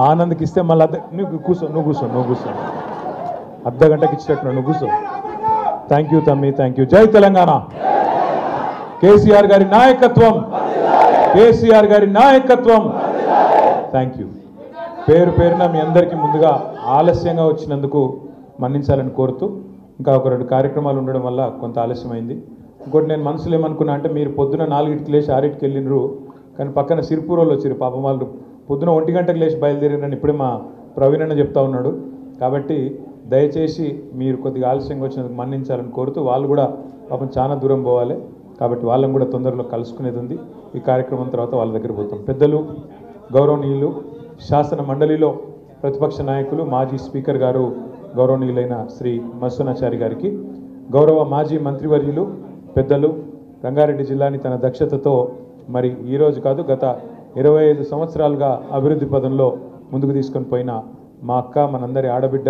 ఆనంద్కి ఇస్తే మళ్ళీ నువ్వు కూర్చో అర్ధ గంటకి ఇచ్చినట్టు నువ్వు కూర్చో. థ్యాంక్ యూ తమ్మి, థ్యాంక్ యూ. జై తెలంగాణ. కేసీఆర్ గారి నాయకత్వం, కేసీఆర్ గారి నాయకత్వం. Thank you. పేరు పేరున మీ అందరికీ ముందుగా ఆలస్యంగా వచ్చినందుకు మన్నించాలని కోరుతూ, ఇంకా ఒక 2 కార్యక్రమాలు ఉండడం వల్ల కొంత ఆలస్యమైంది. ఇంకోటి నేను మనసులో ఏమనుకున్నా అంటే, మీరు పొద్దున 4కి లేచి 6కి వెళ్ళినరు, కానీ పక్కన సిరిపూరోళ్ళు వచ్చారు పాపం. వాళ్ళు పొద్దున 1 గంటకు లేచి బయలుదేరినని ఇప్పుడే మా ప్రవీణ్ అన్న చెప్తా ఉన్నాడు. కాబట్టి దయచేసి మీరు కొద్దిగా ఆలస్యంగా వచ్చినందుకు మన్నించాలని కోరుతూ, వాళ్ళు కూడా పాపం చాలా దూరం పోవాలి కాబట్టి వాళ్ళని కూడా తొందరలో కలుసుకునేది ఉంది. ఈ కార్యక్రమం తర్వాత వాళ్ళ దగ్గర పోతాం. పెద్దలు, గౌరవనీయులు, శాసన మండలిలో ప్రతిపక్ష నాయకులు, మాజీ స్పీకర్ గారు గౌరవనీయులైన శ్రీ మత్స్యనాచారి గారికి, గౌరవ మాజీ మంత్రివర్యులు పెద్దలు, రంగారెడ్డి జిల్లాని తన దక్షతతో మరి ఈరోజు కాదు గత 25 సంవత్సరాలుగా అభివృద్ధి పదంలో ముందుకు తీసుకొని పోయిన మా అక్క, మనందరి ఆడబిడ్డ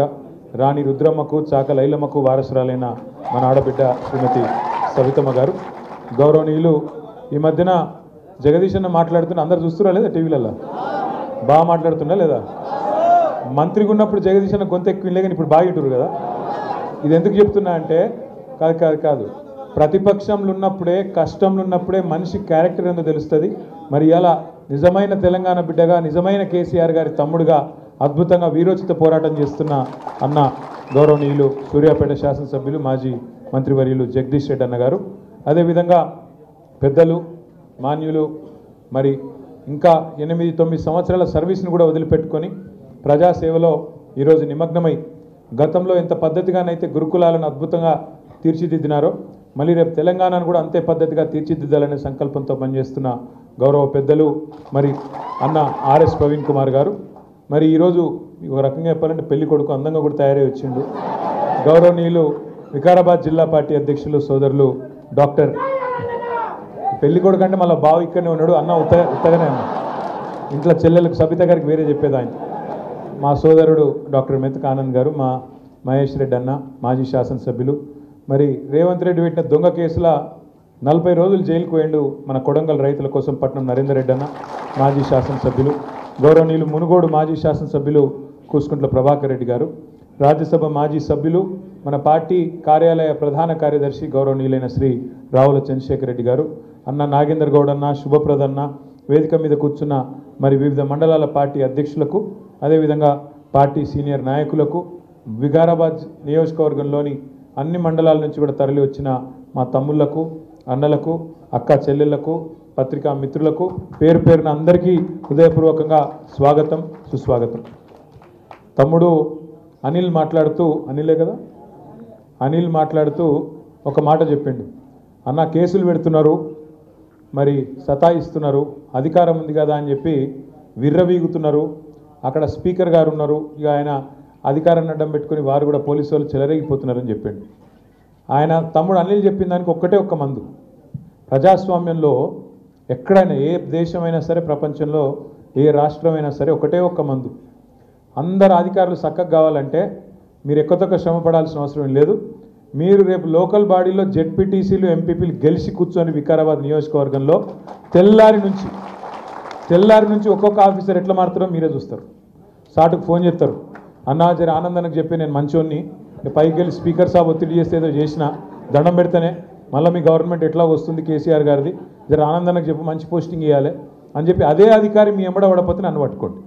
రాణి రుద్రమ్మకు, చాక లైలమ్మకు వారసురాలైన మన ఆడబిడ్డ శ్రీమతి సవితమ్మ గారు, గౌరవనీయులు ఈ మధ్యన జగదీష్ అన్న మాట్లాడుతున్న అందరు చూస్తున్నా లేదా టీవీలలో? బాగా మాట్లాడుతున్నా లేదా? మంత్రిగా ఉన్నప్పుడు జగదీష్ అన్న గొంతు ఎక్కువ కానీ ఇప్పుడు బాగా ఇంటారు కదా. ఇది ఎందుకు చెప్తున్నా అంటే, కాదు ప్రతిపక్షంలో ఉన్నప్పుడే, కష్టంలో ఉన్నప్పుడే మనిషి క్యారెక్టర్ ఏందో తెలుస్తుంది. మరి ఇలా నిజమైన తెలంగాణ బిడ్డగా, నిజమైన కేసీఆర్ గారి తమ్ముడుగా అద్భుతంగా వీరోచిత పోరాటం చేస్తున్న అన్న గౌరవనీయులు సూర్యాపేట శాసనసభ్యులు మాజీ మంత్రివర్యులు జగదీష్ రెడ్డి అన్న గారు, అదేవిధంగా పెద్దలు, మాన్యులు, మరి ఇంకా 8-9 సంవత్సరాల సర్వీస్ని కూడా వదిలిపెట్టుకొని ప్రజాసేవలో ఈరోజు నిమగ్నమై, గతంలో ఎంత పద్ధతిగానైతే గురుకులాలను అద్భుతంగా తీర్చిదిద్దినారో మళ్ళీ రేపు తెలంగాణను కూడా అంతే పద్ధతిగా తీర్చిదిద్దాలనే సంకల్పంతో పనిచేస్తున్న గౌరవ పెద్దలు మరి అన్న ఆర్ఎస్ ప్రవీణ్ కుమార్ గారు, మరి ఈరోజు ఒక రకంగా చెప్పాలంటే పెళ్లి కొడుకు అందంగా కూడా తయారై వచ్చిండు. గౌరవనీయులు వికారాబాద్ జిల్లా పార్టీ అధ్యక్షులు సోదరులు డాక్టర్, పెళ్లి కొడుకు అంటే మళ్ళీ బావ ఇక్కడనే ఉన్నాడు, అన్న ఉత్తగానే అన్న, ఇంట్లో చెల్లెలకు సబిత గారికి వేరే చెప్పేది ఆయన. మా సోదరుడు డాక్టర్ మెతక ఆనంద్ గారు, మా మహేష్ రెడ్డి అన్న మాజీ శాసనసభ్యులు, మరి రేవంత్ రెడ్డి పెట్టిన దొంగ కేసుల 40 రోజులు జైలుకు పోయిండు మన కొడంగల్ రైతుల కోసం పట్నం నరేందర్ రెడ్డి అన్న మాజీ శాసనసభ్యులు, గౌరవనీయులు మునుగోడు మాజీ శాసనసభ్యులు కూసుకుంట్ల ప్రభాకర్ రెడ్డి గారు, రాజ్యసభ మాజీ సభ్యులు, మన పార్టీ కార్యాలయ ప్రధాన కార్యదర్శి గౌరవనీయులైన శ్రీ రావుల చంద్రశేఖర్ రెడ్డి గారు, అన్న నాగేందర్ గౌడ్ అన్న, శుభప్రద్ అన్న, వేదిక మీద కూర్చున్న మరి వివిధ మండలాల పార్టీ అధ్యక్షులకు, అదేవిధంగా పార్టీ సీనియర్ నాయకులకు, వికారాబాద్ నియోజకవర్గంలోని అన్ని మండలాల నుంచి కూడా తరలి వచ్చిన మా తమ్ముళ్లకు, అన్నలకు, అక్క చెల్లెళ్లకు, పత్రికా మిత్రులకు పేరు పేరున అందరికీ హృదయపూర్వకంగా స్వాగతం, సుస్వాగతం. తమ్ముడు అనిల్ మాట్లాడుతూ, అనిలే కదా, అనిల్ మాట్లాడుతూ ఒక మాట చెప్పిండు, అన్న కేసులు పెడుతున్నారు, మరి సతాయిస్తున్నారు, అధికారం ఉంది కదా అని చెప్పి విర్రవీగుతున్నారు, అక్కడ స్పీకర్ గారు ఉన్నారు, ఇక ఆయన అధికారాన్ని అడ్డం పెట్టుకుని వారు కూడా పోలీసు వాళ్ళు చెలరేగిపోతున్నారని చెప్పిండు. ఆయన తమ్ముడు అనిల్ చెప్పిన దానికి ఒక్క మందు. ప్రజాస్వామ్యంలో ఎక్కడైనా ఏ దేశమైనా సరే, ప్రపంచంలో ఏ రాష్ట్రమైనా సరే ఒక్క మందు. అందరు అధికారులు చక్కగా కావాలంటే మీరు ఎక్కువ శ్రమ పడాల్సిన అవసరం లేదు. మీరు రేపు లోకల్ బాడీలో జెడ్పీటీసీలు, ఎంపీపీలు గెలిచి కూర్చొని వికారాబాద్ నియోజకవర్గంలో తెల్లారి నుంచి ఒక్కొక్క ఆఫీసర్ ఎట్లా మారుతారో మీరే చూస్తారు. సాటుకు ఫోన్ చేస్తారు, అన్నా జర ఆనందానికి చెప్పి నేను మంచోన్ని, పైకి వెళ్ళి స్పీకర్ సాబ్ ఒత్తిడి చేస్తే ఏదో చేసిన దండం పెడితేనే మళ్ళీ మీ గవర్నమెంట్ ఎట్లా వస్తుంది కేసీఆర్ గారిది, జర ఆనందానికి చెప్పి మంచి పోస్టింగ్ ఇవ్వాలి అని చెప్పి అదే అధికారి మీ ఎంబడ పడపోతే నన్ను పట్టుకోండి.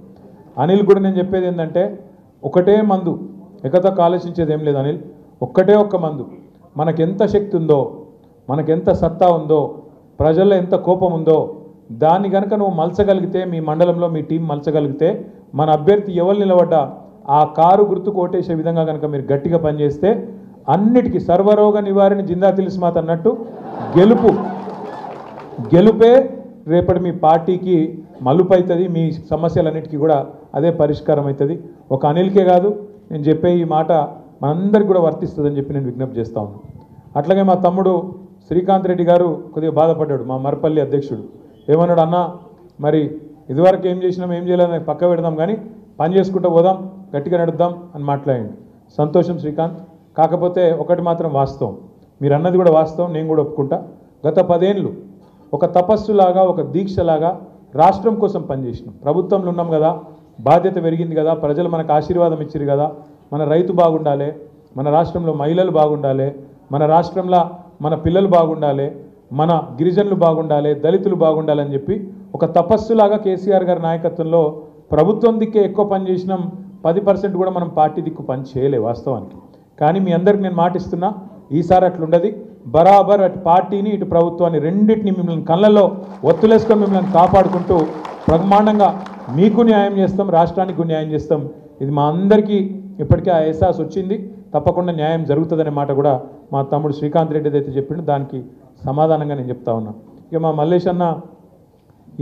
అనిల్ కూడా నేను చెప్పేది ఏంటంటే, ఒకటే మందు, ఎక్కతొక్క ఆలోచించేది ఏం లేదు అనిల్, ఒక్క మందు. మనకెంత శక్తి ఉందో, మనకెంత సత్తా ఉందో, ప్రజల్లో ఎంత కోపం ఉందో, దాన్ని కనుక నువ్వు మలచగలిగితే, మీ మండలంలో మీ టీం మలచగలిగితే, మన అభ్యర్థి ఎవరు నిలబడ్డా ఆ కారు గుర్తు కోటేసే విధంగా కనుక మీరు గట్టిగా పనిచేస్తే అన్నిటికీ సర్వరోగ నివారణ జిందా తిలిస్మాత్ అన్నట్టు గెలుపే రేపటి మీ పార్టీకి మలుపు అవుతుంది. మీ సమస్యలన్నిటికీ కూడా అదే పరిష్కారం అవుతుంది. ఒక అనిల్కే కాదు, నేను చెప్పే ఈ మాట మనందరికీ కూడా వర్తిస్తుందని చెప్పి నేను విజ్ఞప్తి చేస్తా ఉన్నాను. అట్లాగే మా తమ్ముడు శ్రీకాంత్ రెడ్డి గారు కొద్దిగా బాధపడ్డాడు, మా మరపల్లి అధ్యక్షుడు. ఏమన్నాడు, అన్న మరి ఇదివరకు ఏం చేసినాం ఏం చేయలేదని పక్క పెడదాం, కానీ పని చేసుకుంటూ పోదాం, గట్టిగా నడుద్దాం అని మాట్లాడండి. సంతోషం శ్రీకాంత్. కాకపోతే ఒకటి మాత్రం వాస్తవం, మీరు అన్నది కూడా వాస్తవం, నేను కూడా ఒప్పుకుంటా. గత 10 ఏళ్ళు ఒక తపస్సులాగా, ఒక దీక్షలాగా రాష్ట్రం కోసం పనిచేసినాం. ప్రభుత్వంలో ఉన్నాం కదా, బాధ్యత పెరిగింది కదా, ప్రజలు మనకు ఆశీర్వాదం ఇచ్చారు కదా, మన రైతు బాగుండాలి, మన రాష్ట్రంలో మహిళలు బాగుండాలి, మన రాష్ట్రంలో మన పిల్లలు బాగుండాలి, మన గిరిజనులు బాగుండాలి, దళితులు బాగుండాలని చెప్పి ఒక తపస్సులాగా కేసీఆర్ గారి నాయకత్వంలో ప్రభుత్వం దిక్కే ఎక్కువ పని చేసినాం. 10% కూడా మనం పార్టీ దిక్కు పని చేయలే వాస్తవానికి. కానీ మీ అందరికి నేను మాటిస్తున్నా, ఈసారి అట్లుండదు. బరాబర్ అటు పార్టీని ఇటు ప్రభుత్వాన్ని రెండింటిని మిమ్మల్ని కళ్ళల్లో ఒత్తులేసుకొని మిమ్మల్ని కాపాడుకుంటూ బ్రహ్మాండంగా మీకు న్యాయం చేస్తాం, రాష్ట్రానికి న్యాయం చేస్తాం. ఇది మా అందరికీ ఇప్పటికే ఆ ఎహసాస్ వచ్చింది. తప్పకుండా న్యాయం జరుగుతుందనే మాట కూడా మా తమ్ముడు శ్రీకాంత్ రెడ్డి అయితే చెప్పిండు, దానికి సమాధానంగా నేను చెప్తా ఉన్నా. ఇక మా మల్లేష్ అన్న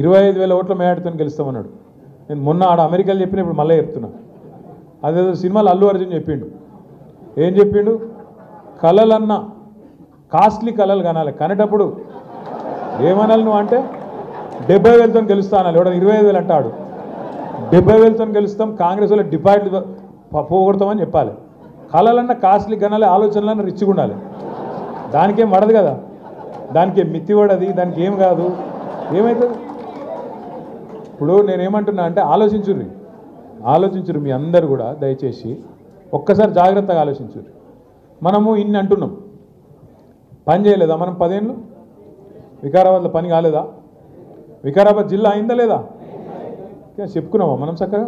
25,000 ఓట్ల మేయాడుతో గెలుస్తామన్నాడు. నేను మొన్న ఆడ అమెరికాలో చెప్పిన, ఇప్పుడు మళ్ళీ చెప్తున్నా. అదేదో సినిమాలో అల్లు అర్జున్ చెప్పిండు. ఏం చెప్పిండు? కళలన్నా కాస్ట్లీ కళలు కనాలి, కనేటప్పుడు ఏమనాలి నువ్వు అంటే 70,000తో గెలుస్తా అనాలి. ఎవడ 25,000 అంటాడు. 70,000తో గెలుస్తాం, కాంగ్రెస్ వాళ్ళు డిపాజిట్ పోగొడతామని చెప్పాలి. కళలన్నా కాస్ట్లీ కనాలి, ఆలోచనలన్నా రిచ్గా ఉండాలి. దానికేం పడదు కదా, దానికేం మిత్తి పడది, దానికి ఏం కాదు. ఏమవుతుంది? ఇప్పుడు నేనేమంటున్నా అంటే ఆలోచించుర్రి మీ అందరు కూడా దయచేసి ఒక్కసారి జాగ్రత్తగా ఆలోచించుర్రి. మనము ఇన్ని అంటున్నాం, పని చేయలేదా మనం 10 ఏళ్ళు? వికారాబాద్లో పని కాలేదా? వికారాబాద్ జిల్లా అయిందా లేదా? చెప్పుకున్నామా మనం చక్కగా?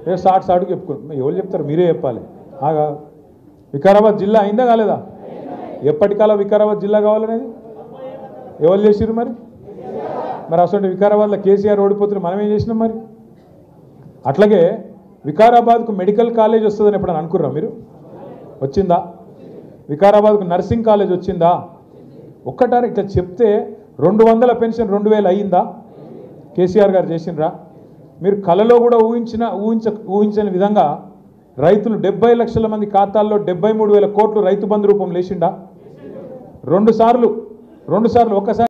ఏ సాటుకు చెప్పుకున్నాం. ఎవరు చెప్తారు? మీరే చెప్పాలి. వికారాబాద్ జిల్లా అయిందా కాలేదా? ఎప్పటికాలా వికారాబాద్ జిల్లా కావాలనేది ఎవరు చేసిర్రు? మరి అసలు వికారాబాద్లో కేసీఆర్ ఓడిపోతున్న మనం ఏం చేసినాం? మరి అట్లాగే వికారాబాద్కు మెడికల్ కాలేజ్ వస్తుందని ఎప్పుడైనా అనుకుర్రా మీరు? వచ్చిందా? వికారాబాద్కు నర్సింగ్ కాలేజ్ వచ్చిందా? ఒక్కటారు ఇట్లా చెప్తే 200 పెన్షన్ 2,000 అయ్యిందా? కేసీఆర్ గారు చేసిండ్రా? మీరు కలలో కూడా ఊహించని విధంగా రైతులు 70 లక్షల మంది ఖాతాల్లో 73,000 కోట్లు రైతు బంధు రూపం లేచిండా? 2 సార్లు ఒక్కసారి